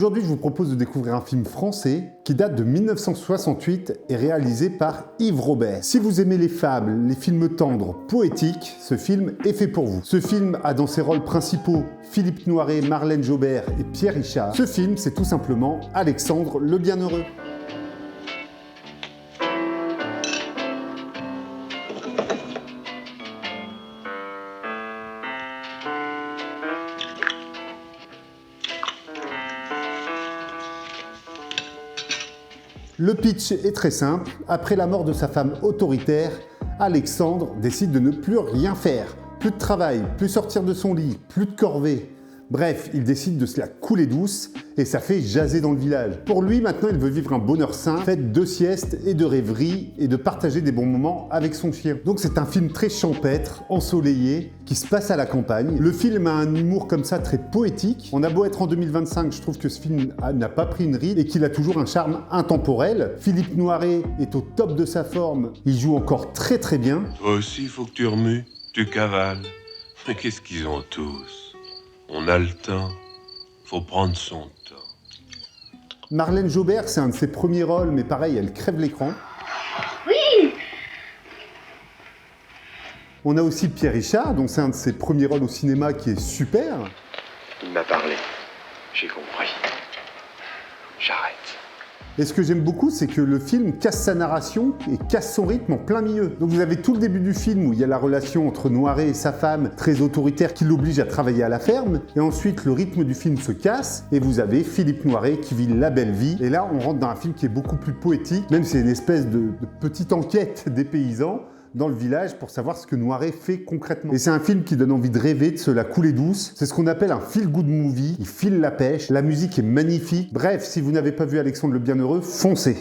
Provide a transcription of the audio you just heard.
Aujourd'hui, je vous propose de découvrir un film français qui date de 1968 et réalisé par Yves Robert. Si vous aimez les fables, les films tendres, poétiques, ce film est fait pour vous. Ce film a dans ses rôles principaux Philippe Noiret, Marlène Jobert et Pierre Richard. Ce film, c'est tout simplement Alexandre le Bienheureux. Le pitch est très simple. Après la mort de sa femme autoritaire, Alexandre décide de ne plus rien faire. Plus de travail, plus sortir de son lit, plus de corvée. Bref, il décide de se la couler douce et ça fait jaser dans le village. Pour lui, maintenant, il veut vivre un bonheur sain, fait de siestes et de rêveries et de partager des bons moments avec son chien. Donc c'est un film très champêtre, ensoleillé, qui se passe à la campagne. Le film a un humour comme ça très poétique. On a beau être en 2025, je trouve que ce film n'a pas pris une ride et qu'il a toujours un charme intemporel. Philippe Noiret est au top de sa forme, il joue encore très très bien. Toi aussi, il faut que tu remues, tu cavales. Mais qu'est-ce qu'ils ont tous? On a le temps, faut prendre son temps. Marlène Jobert, c'est un de ses premiers rôles, mais pareil, elle crève l'écran. Oui! On a aussi Pierre Richard, donc c'est un de ses premiers rôles au cinéma qui est super. Il m'a parlé. J'ai compris. J'arrête. Et ce que j'aime beaucoup, c'est que le film casse sa narration et casse son rythme en plein milieu. Donc vous avez tout le début du film où il y a la relation entre Noiret et sa femme, très autoritaire, qui l'oblige à travailler à la ferme. Et ensuite, le rythme du film se casse et vous avez Philippe Noiret qui vit la belle vie. Et là, on rentre dans un film qui est beaucoup plus poétique, même si c'est une espèce de petite enquête des paysans dans le village pour savoir ce que Noiret fait concrètement. Et c'est un film qui donne envie de rêver, de se la couler douce. C'est ce qu'on appelle un feel-good movie. Il file la pêche, la musique est magnifique. Bref, si vous n'avez pas vu Alexandre le Bienheureux, foncez!